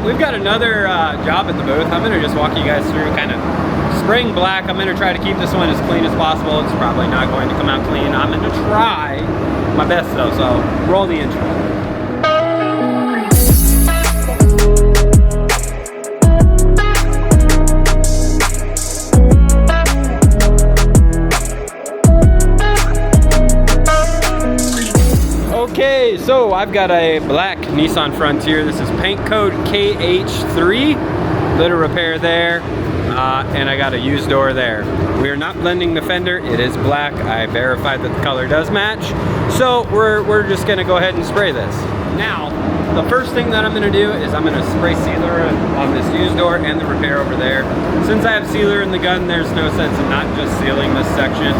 we've got another job at the booth. I'm gonna just walk you guys through kind of spraying black. I'm gonna try to keep this one as clean as possible. It's probably not going to come out clean. I'm gonna try my best though, so roll the intro. Okay, so I've got a black Nissan Frontier. This is paint code KH3. Little repair there, and I got a used door there. We are not blending the fender. It is black. I verified that the color does match. So we're just gonna go ahead and spray this. Now, the first thing that I'm gonna do is I'm gonna spray sealer on this used door and the repair over there. Since I have sealer in the gun, there's no sense in not just sealing this section.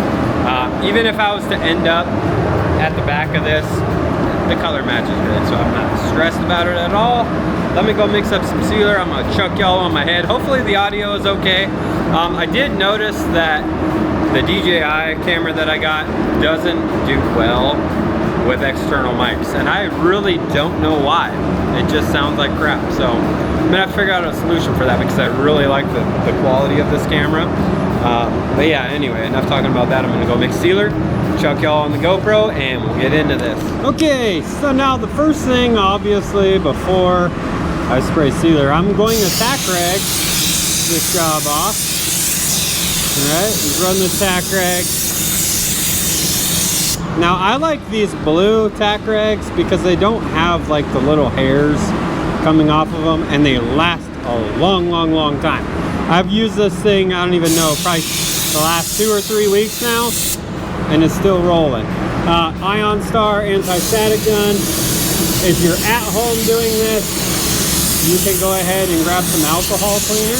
Even if I was to end up at the back of this, the color matches good, so I'm not stressed about it at all. Let me go mix up some sealer. I'm gonna chuck y'all on my head. Hopefully the audio is okay. I did notice that the DJI camera that I got doesn't do well with external mics, and I really don't know why. It just sounds like crap. So I'm gonna have to figure out a solution for that because I really like the quality of this camera. But yeah, anyway, enough talking about that. I'm gonna go mix sealer, chuck y'all on the GoPro, and we'll get into this. Okay, so now the first thing, obviously, before I spray sealer, I'm going to tack rag this job off. Alright, run the tack rag. Now I like these blue tack rags because they don't have like the little hairs coming off of them, and they last a long time. I've used this thing, I don't even know, probably the last 2 or 3 weeks now, and it's still rolling. Ion Star anti-static gun. If you're at home doing this, you can go ahead and grab some alcohol cleaner,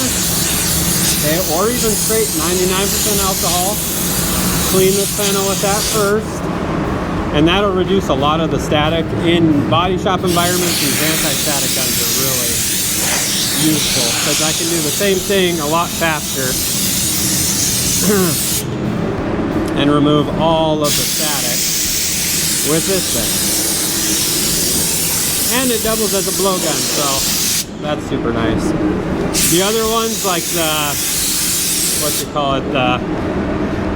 okay, or even straight 99% alcohol. Clean this panel with that first, and that'll reduce a lot of the static. In body shop environments, these anti-static guns are really useful because I can do the same thing a lot faster and remove all of the static with this thing. And it doubles as a blowgun, so that's super nice. The other ones, like the, what you call it, the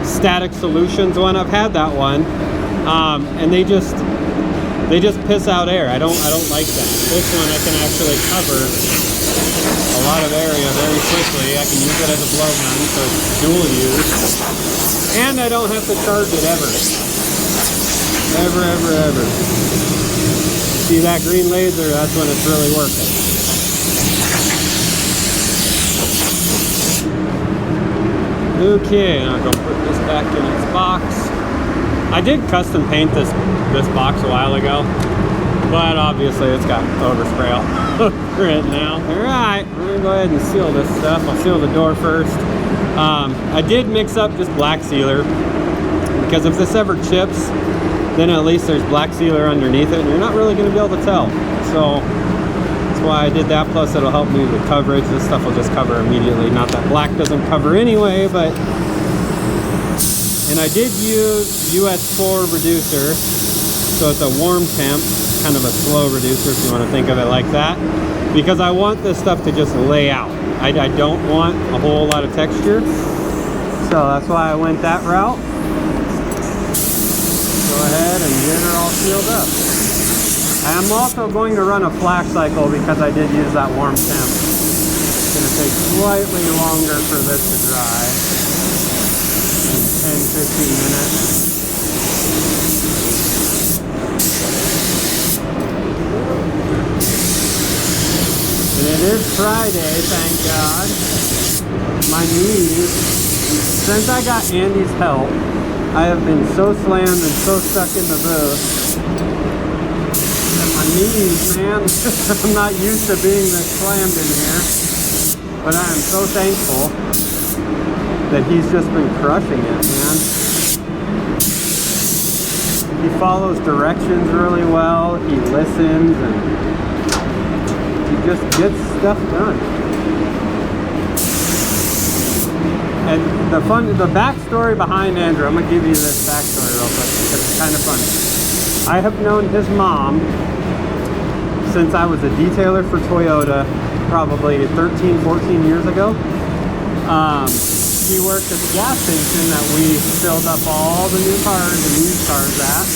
Static Solutions one, I've had that one, and they just piss out air. I don't like that. This one I can actually cover a lot of area very quickly. I can use it as a blowgun, so it's dual use. And I don't have to charge it ever. Ever. See that green laser? That's when it's really working. Okay, now I'm gonna put this back in its box. I did custom paint this box a while ago, but obviously it's got overspray all over it now. Alright, we're gonna go ahead and seal this stuff. I'll seal the door first. I did mix up just black sealer because if this ever chips, then at least there's black sealer underneath it and you're not really going to be able to tell. So that's why I did that. Plus it'll help me with coverage. This stuff will just cover immediately. Not that black doesn't cover anyway, but... And I did use US4 reducer. So it's a warm temp, kind of a slow reducer if you want to think of it like that. Because I want this stuff to just lay out. I don't want a whole lot of texture. So that's why I went that route. Go ahead and get her all sealed up. I'm also going to run a flash cycle because I did use that warm temp. It's going to take slightly longer for this to dry. 10-15 minutes. And it is Friday, thank God. My knees, since I got Andy's help, I have been so slammed and so stuck in the booth. And my knees, man, I'm not used to being this slammed in here. But I am so thankful that he's just been crushing it, man. He follows directions really well, he listens, and he just gets stuff done. And the backstory behind Andrew, I'm gonna give you this backstory real quick because it's kind of funny. I have known his mom since I was a detailer for Toyota probably 13, 14 years ago. He worked at the gas station that we filled up all the new cars and used cars at.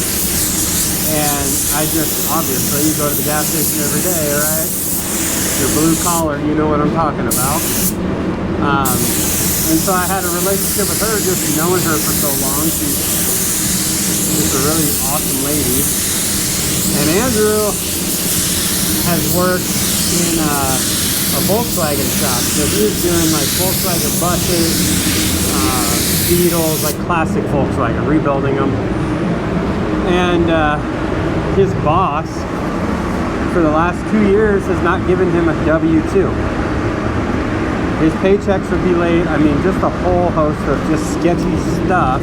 And I just, obviously, you go to the gas station every day, right? Your blue collar, you know what I'm talking about. And so I had a relationship with her, just knowing her for so long. She's a really awesome lady. And Andrew has worked in a Volkswagen shop. So he was doing like Volkswagen buses, Beetles, like classic Volkswagen, rebuilding them. And his boss, for the last 2 years, has not given him a W-2. His paychecks would be late. I mean, just a whole host of just sketchy stuff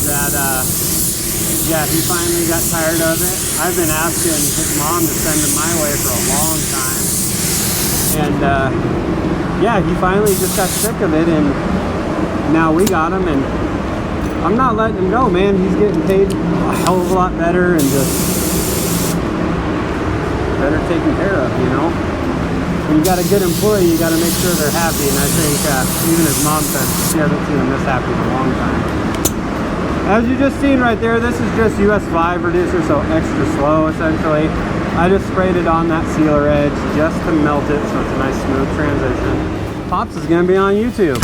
that, yeah, he finally got tired of it. I've been asking his mom to send him my way for a long time. And, yeah, he finally just got sick of it, and now we got him, and I'm not letting him go, man. He's getting paid a hell of a lot better and just better taken care of, you know? When you got a good employee, you got to make sure they're happy, and I think even his mom says she hasn't seen him this happy in a long time. As you just seen right there, this is just US 5 reducer, so extra slow essentially. I just sprayed it on that sealer edge just to melt it, so it's a nice smooth transition. Pops is going to be on YouTube.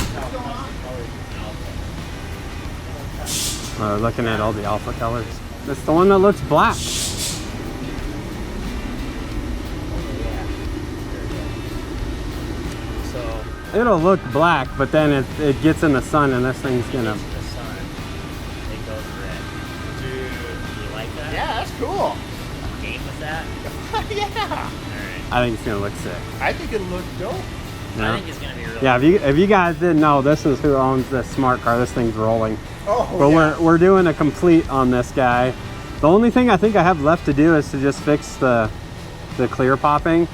Looking at all the alpha colors. It's the one that looks black. It'll look black, but then it gets in the sun and this thing's gonna... It goes red. Dude, you like that? Yeah, that's cool. Game with that? Yeah. Alright. I think it's gonna look sick. I think it'll look dope. Yeah. I think it's gonna be really Yeah, if you guys didn't know, this is who owns this smart car. This thing's rolling. Oh, But yeah. we're doing a complete on this guy. The only thing I think I have left to do is to just fix the clear popping,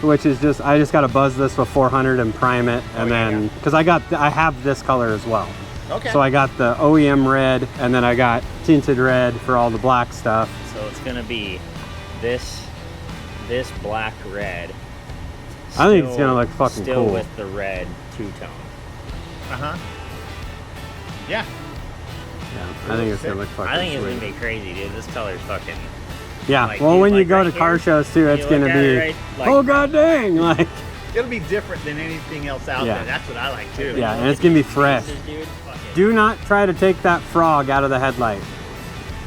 which is just, I just got to buzz this with 400 and prime it, and then because I have this color as well. Okay. So I got the OEM red, and then I got tinted red for all the black stuff. So it's gonna be this black red. I think it's gonna look fucking still cool. with the red two-tone. Yeah. Yeah, I think it's gonna look fucking I think it's sweet. gonna be crazy, dude. This color's fucking... Yeah, like, well, dude, when you like go right to car here, shows too, it's you gonna look be, at it, right, like- oh god dang, like, It'll be different than anything else out Yeah. there. That's what I like too. yeah, and it's gonna be fresh. Dude, fucking... Do not try to take that frog out of the headlight.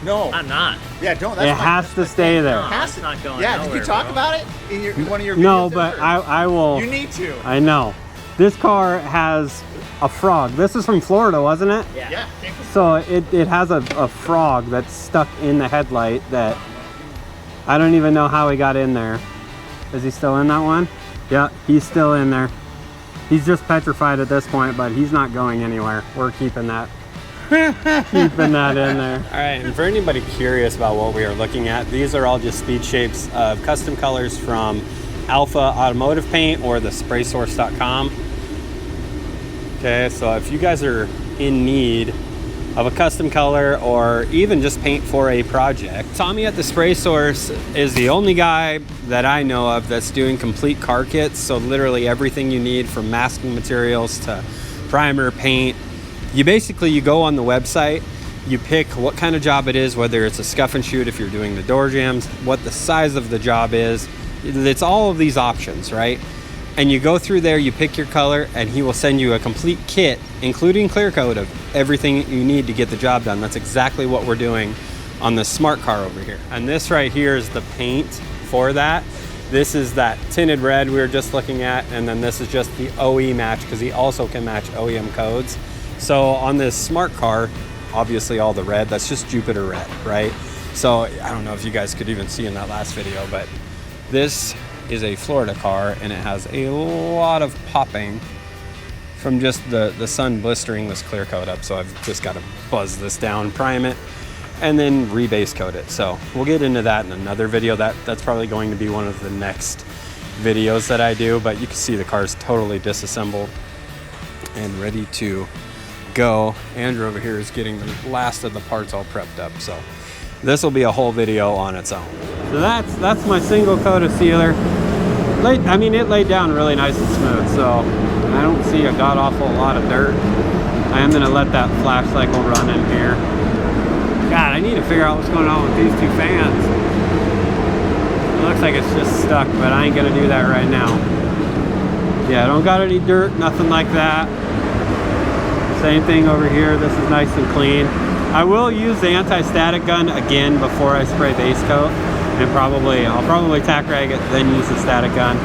No. I'm not. Yeah, don't. It has to stay there. No, Has it's to- not going Yeah, nowhere, did you talk bro. about it in one of your videos? No, but I will. You need to. I know. This car has a frog. This is from Florida, wasn't it? Yeah. Yeah. So it has a frog that's stuck in the headlight that I don't even know how he got in there. Is he still in that one? Yeah, he's still in there. He's just petrified at this point, but he's not going anywhere. We're keeping that. Keeping that in there. All right, and for anybody curious about what we are looking at, these are all just speed shapes of custom colors from Alpha Automotive Paint or the spraysource.com. Okay, so if you guys are in need of a custom color or even just paint for a project, Tommy at the Spray Source is the only guy that I know of that's doing complete car kits. So literally everything you need from masking materials to primer, paint. You go on the website, you pick what kind of job it is, whether it's a scuff and shoot if you're doing the door jambs, what the size of the job is. It's all of these options, right? And you go through there, you pick your color, and he will send you a complete kit, including clear coat of everything you need to get the job done. That's exactly what we're doing on this smart car over here. And this right here is the paint for that. This is that tinted red we were just looking at, and then this is just the OE match, because he also can match OEM codes. So on this smart car, obviously all the red, that's just Jupiter red, right? So I don't know if you guys could even see in that last video, but this is a Florida car, and it has a lot of popping from just the sun blistering this clear coat up. So I've just got to buzz this down, prime it, and then rebase coat it. So we'll get into that in another video. That's probably going to be one of the next videos that I do, but you can see the car's totally disassembled and ready to go. Andrew over here is getting the last of the parts all prepped up, so this will be a whole video on its own. So that's my single coat of sealer. I mean, it laid down really nice and smooth, so I don't see a god-awful lot of dirt. I am gonna let that flash cycle run in here. God, I need to figure out what's going on with these two fans. It looks like it's just stuck, but I ain't gonna do that right now. Yeah, I don't got any dirt, nothing like that. Same thing over here. This is nice and clean. I will use the anti-static gun again before I spray base coat, and I'll probably tack rag it, then use the static gun.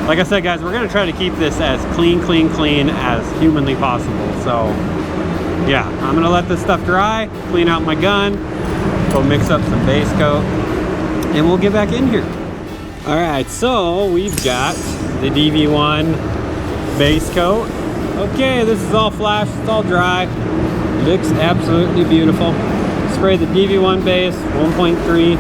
Like I said, guys, we're gonna try to keep this as clean as humanly possible. So yeah, I'm gonna let this stuff dry, clean out my gun, go mix up some base coat, and we'll get back in here. All right, so we've got the DV1 base coat. Okay, this is all flashed, it's all dry. Looks absolutely beautiful. Spray the DV1 base, 1.3.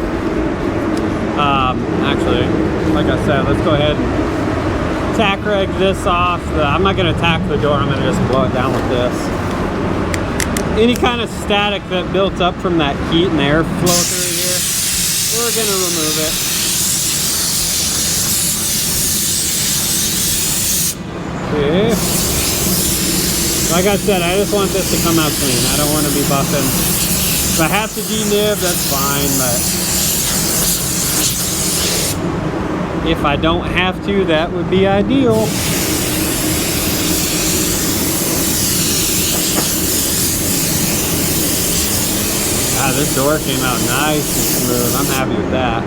Actually, like I said, let's go ahead and tack rag this off. I'm not gonna tack the door, I'm gonna just blow it down with this. Any kind of static that built up from that heat and airflow through here, we're gonna remove it. Okay. Like I said, I just want this to come out clean. I don't want to be buffing. If I have to denib, that's fine, but if I don't have to, that would be ideal. Ah, this door came out nice and smooth. I'm happy with that.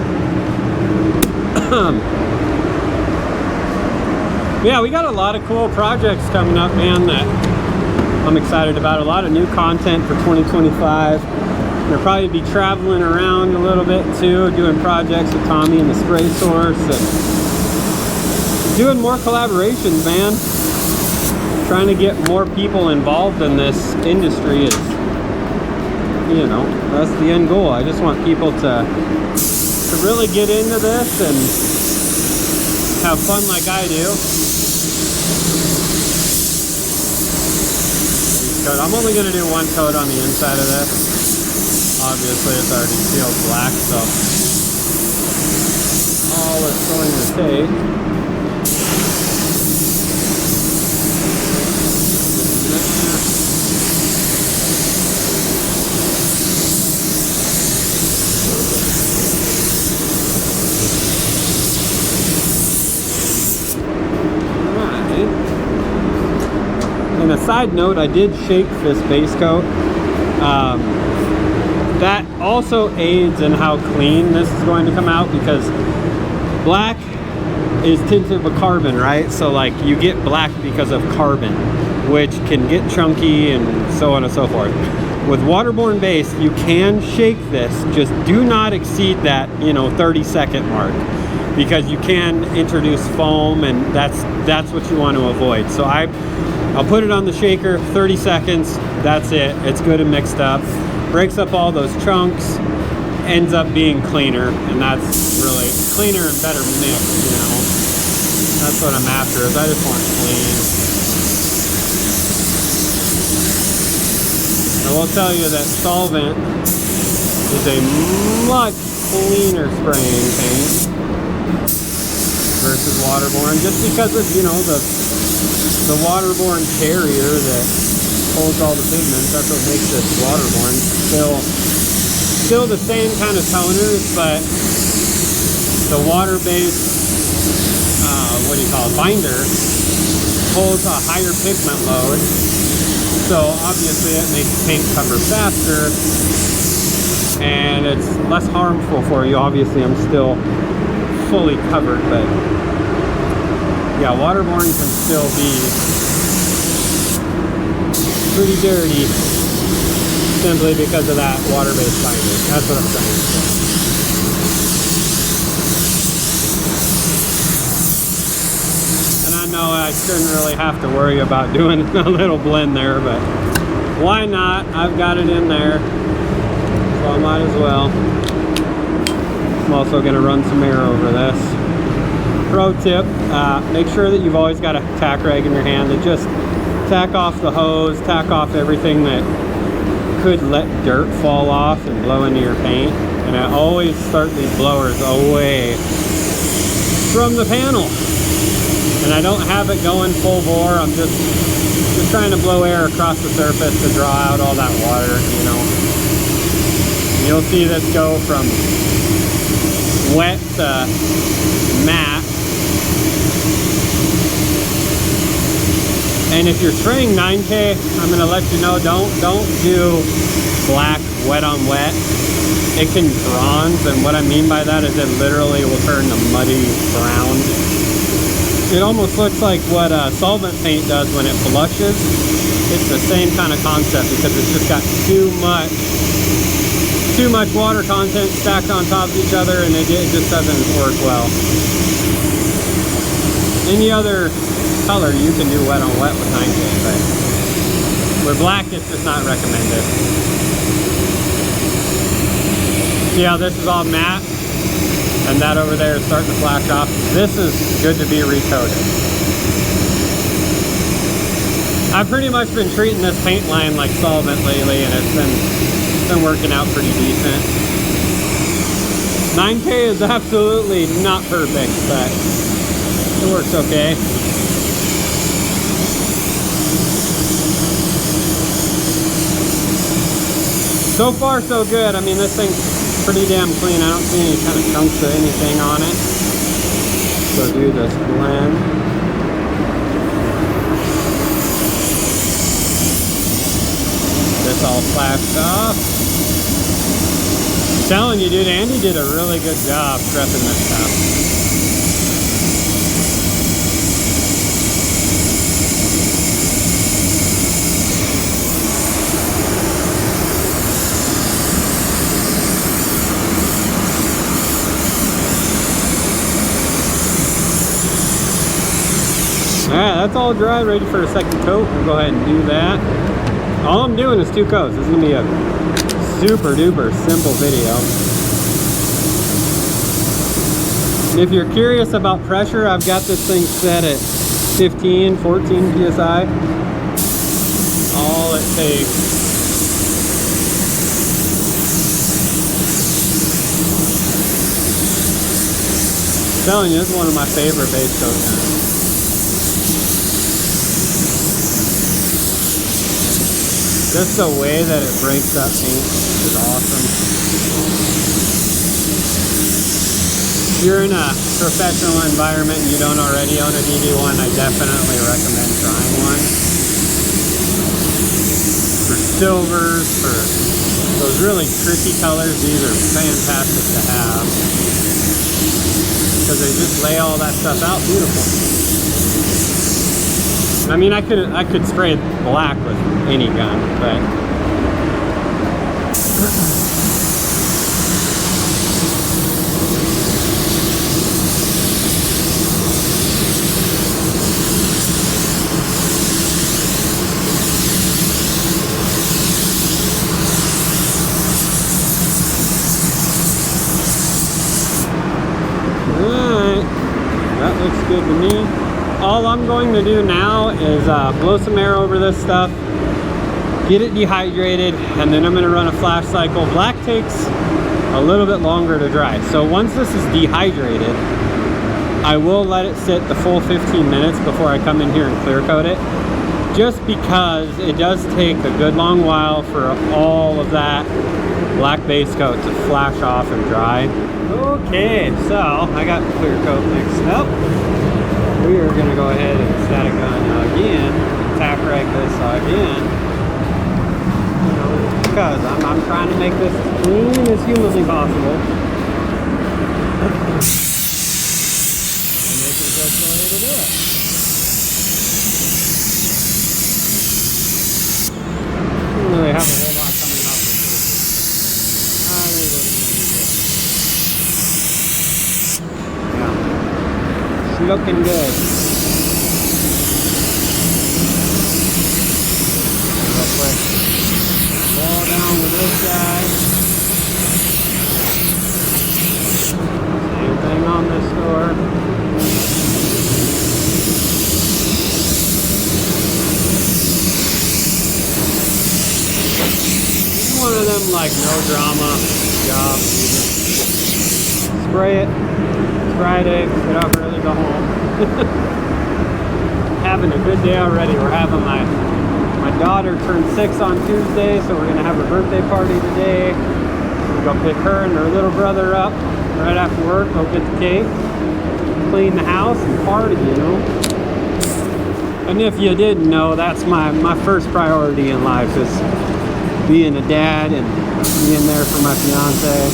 Yeah, we got a lot of cool projects coming up, man, that I'm excited about. A lot of new content for 2025. We'll probably be traveling around a little bit too, doing projects with Tommy and the Spray Source, and doing more collaborations, man. Trying to get more people involved in this industry is, you know, that's the end goal. I just want people to really get into this and have fun like I do. I'm only going to do one coat on the inside of this. Obviously it's already sealed black, so all it's going to take And a side note, I did shake this base coat. That also aids in how clean this is going to come out, because black is tinted with carbon, right? So like you get black because of carbon, which can get chunky and so on and so forth. With waterborne base, you can shake this, just do not exceed that, 30-second mark, because you can introduce foam, and that's what you want to avoid. So I'll put it on the shaker, 30 seconds, that's it. It's good and mixed up. Breaks up all those chunks, ends up being cleaner, and that's really cleaner and better mixed, That's what I'm after, is I just want clean. I will tell you that solvent is a much cleaner spraying paint versus waterborne, just because of, the waterborne carrier that holds all the pigments. That's what makes this waterborne. Still the same kind of toners, but the water-based, binder holds a higher pigment load. So obviously it makes paint cover faster, and it's less harmful for you. Obviously I'm still fully covered, but yeah, waterborne can still be pretty dirty simply because of that water-based binder. That's what I'm saying. And I know I shouldn't really have to worry about doing a little blend there, but why not? I've got it in there, so I might as well. I'm also going to run some air over this. Pro tip, make sure that you've always got a tack rag in your hand, and just tack off the hose, tack off everything that could let dirt fall off and blow into your paint. And I always start these blowers away from the panel. And I don't have it going full bore. I'm just trying to blow air across the surface to draw out all that water, you know. And you'll see this go from wet to matte. And if you're spraying 9K, I'm gonna let you know, don't do black wet on wet. It can bronze, and what I mean by that is it literally will turn a muddy brown. It almost looks like what solvent paint does when it blushes. It's the same kind of concept because it's just got too much water content stacked on top of each other, and it just doesn't work well. Any other color you can do wet on wet with 9K, but with black it's just not recommended. See how this is all matte? And that over there is starting to flash off. This is good to be recoated. I've pretty much been treating this paint line like solvent lately, and it's been working out pretty decent. 9K is absolutely not perfect, but it works okay. So far so good. I mean, this thing's pretty damn clean. I don't see any kind of chunks or anything on it. So do this blend. This all flashed off. I'm telling you, dude, Andy did a really good job prepping this stuff. Alright, that's all dry, ready for a second coat. We'll go ahead and do that. All I'm doing is 2 coats. This is going to be a super duper simple video. And if you're curious about pressure, I've got this thing set at 15, 14 PSI. All it takes. I'm telling you, this is one of my favorite base coat guns. Just the way that it breaks up paint is awesome. If you're in a professional environment and you don't already own a DD1, I definitely recommend trying one. For silvers, for those really tricky colors, these are fantastic to have. Because they just lay all that stuff out beautiful. I mean, I could spray black with any gun, but alright, that looks good to me. All I'm going to do now is blow some air over this stuff, get it dehydrated, and then I'm going to run a flash cycle. Black takes a little bit longer to dry. So once this is dehydrated, I will let it sit the full 15 minutes before I come in here and clear coat it. Just because it does take a good long while for all of that black base coat to flash off and dry. Okay, so I got the clear coat mixed up. We are going to go ahead and static gun again, tack rag this again, you know, because I'm trying to make this as clean as humanly possible. And this is just the way to do it. I don't really have a whole lot coming off the surface. I think we're going to do this. Yeah. Looking good. Real quick. Ball down with this guy. Same thing on this door. This is one of them like no drama jobs. You just spray it. Friday. Get off early, go home. Having a good day already. We're having my daughter turned 6 on Tuesday, so we're gonna have her birthday party today. We'll go pick her and her little brother up right after work. Go get the cake, clean the house, and party. You know. And if you didn't know, that's my first priority in life is being a dad and being there for my fiance.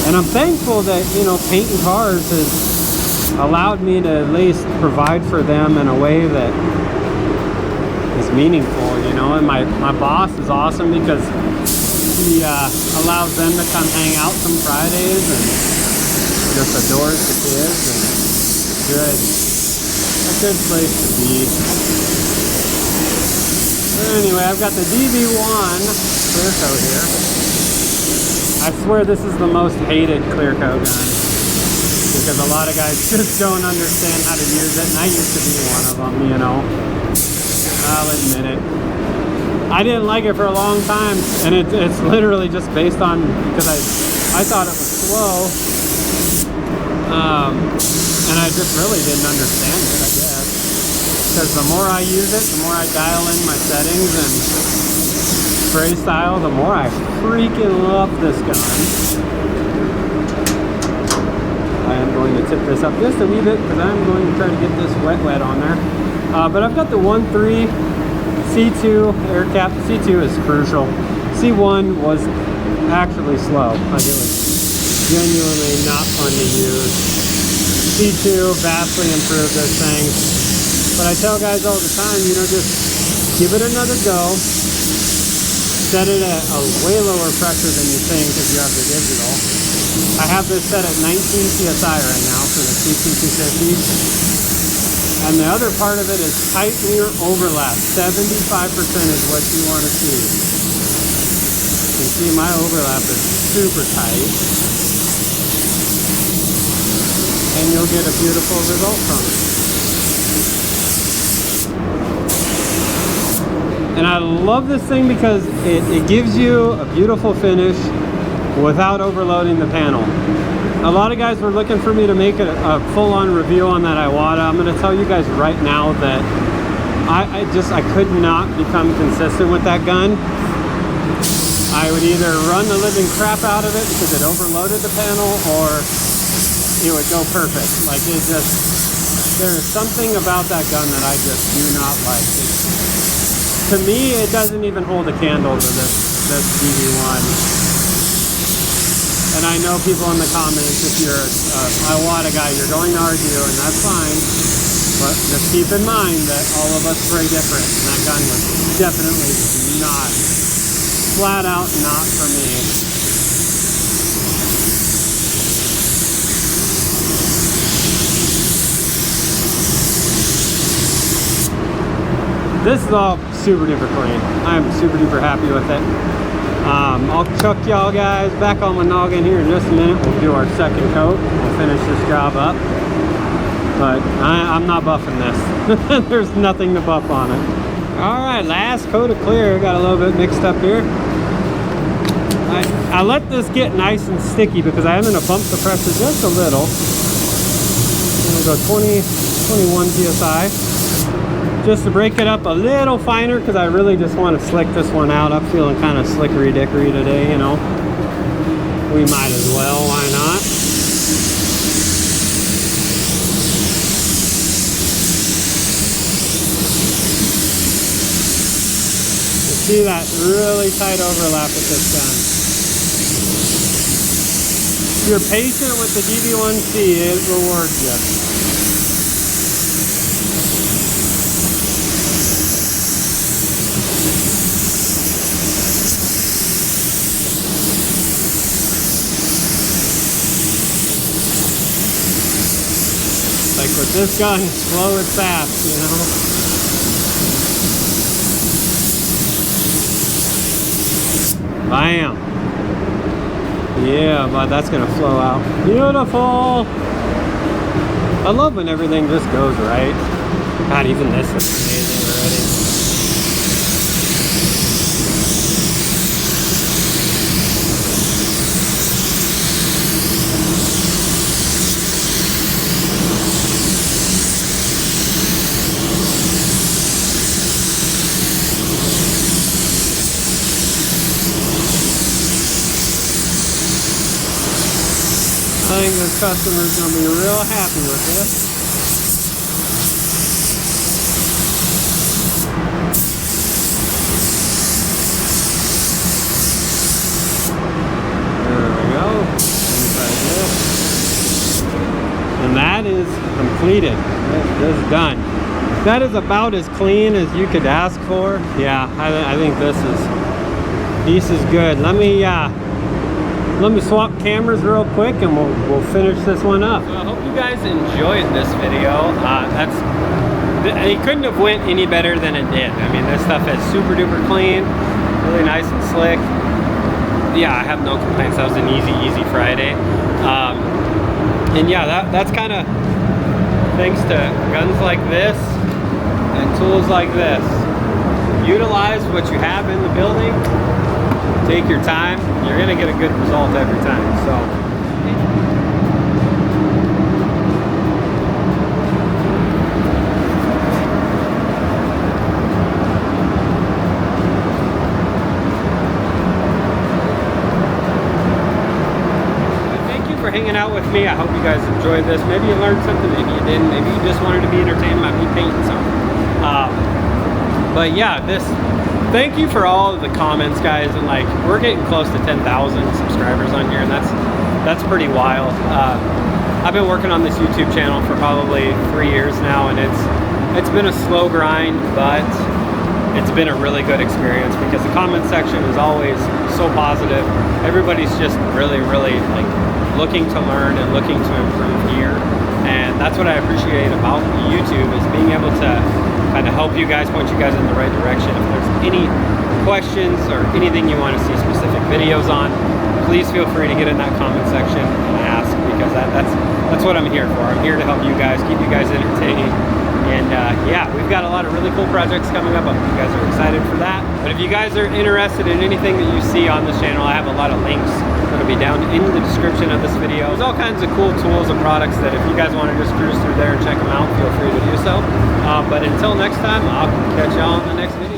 And I'm thankful that, you know, painting cars has allowed me to at least provide for them in a way that is meaningful, you know. And my boss is awesome because he allows them to come hang out some Fridays and just adores the kids, and a good place to be. Anyway, I've got the DV1 clear coat here. I swear this is the most hated clear coat gun because a lot of guys just don't understand how to use it, and I used to be one of them, you know. I'll admit it. I didn't like it for a long time, and it's literally just based on because I thought it was slow, and I just really didn't understand it, I guess. Because the more I use it, the more I dial in my settings and spray style, the more I freaking love this gun. I am going to tip this up just a wee bit because I'm going to try to get this wet on there. But I've got the 1.3 C2 air cap. C2 is crucial. C1 was actually slow. Like it was genuinely not fun to use. C2 vastly improved this thing. But I tell guys all the time, you know, just give it another go. Set it at a way lower pressure than you think if you have the digital. I have this set at 19 PSI right now for the CT250. And the other part of it is tighten your overlap. 75% is what you want to see. You can see my overlap is super tight. And you'll get a beautiful result from it. And I love this thing because it gives you a beautiful finish without overloading the panel. A lot of guys were looking for me to make a full-on review on that Iwata. I'm going to tell you guys right now that I could not become consistent with that gun. I would either run the living crap out of it because it overloaded the panel, or it would go perfect. Like it just, there's something about that gun that I just do not like. To me, it doesn't even hold a candle to this DV1. And I know people in the comments, if you're a Iwata guy, you're going to argue, and that's fine. But just keep in mind that all of us spray different, and that gun was definitely not, flat out not for me. This is all super duper clean. I'm super duper happy with it. I'll chuck y'all guys back on my noggin here in just a minute. We'll do our second coat. We'll finish this job up. But I'm not buffing this. There's nothing to buff on it. Alright, last coat of clear. Got a little bit mixed up here. I let this get nice and sticky because I am going to bump the pressure just a little. I'm going to go 21 PSI. Just to break it up a little finer because I really just want to slick this one out. I'm feeling kind of slickery dickery today, you know. We might as well, why not? You see that really tight overlap with this gun. If you're patient with the DV1C, it rewards you. Like with this gun, slow is fast, you know. Bam. Yeah, but that's gonna flow out. Beautiful. I love when everything just goes right. God, even this is amazing already. this customer's gonna be real happy with this. There we go. Inside this. And that is completed. This is done. That is about as clean as you could ask for. Yeah, I think this is good. Let me swap cameras real quick and we'll finish this one up. So I hope you guys enjoyed this video. It couldn't have went any better than it did. I mean, this stuff is super duper clean, really nice and slick. Yeah, I have no complaints. That was an easy Friday. And yeah, that's kind of thanks to guns like this and tools like this. Utilize what you have in the building. Take your time. You're gonna get a good result every time. So. For hanging out with me. I hope you guys enjoyed this. Maybe you learned something, maybe you didn't, maybe you just wanted to be entertained by me painting something. But yeah, thank you for all of the comments, guys, and like we're getting close to 10,000 subscribers on here, and that's pretty wild. I've been working on this YouTube channel for probably 3 years now, and it's been a slow grind, but it's been a really good experience because the comment section is always so positive. Everybody's just really like looking to learn and looking to improve here, and that's what I appreciate about YouTube, is being able to kind of help you guys, point you guys in the right direction. If there's any questions or anything you want to see specific videos on, please feel free to get in that comment section and ask, because that's what I'm here for. I'm here to help you guys, keep you guys entertained. And yeah, we've got a lot of really cool projects coming up. I hope you guys are excited for that. But if you guys are interested in anything that you see on this channel, I have a lot of links that'll be down in the description of this video. There's all kinds of cool tools and products that if you guys want to just cruise through there and check them out, feel free to do so. But until next time, I'll catch y'all in the next video.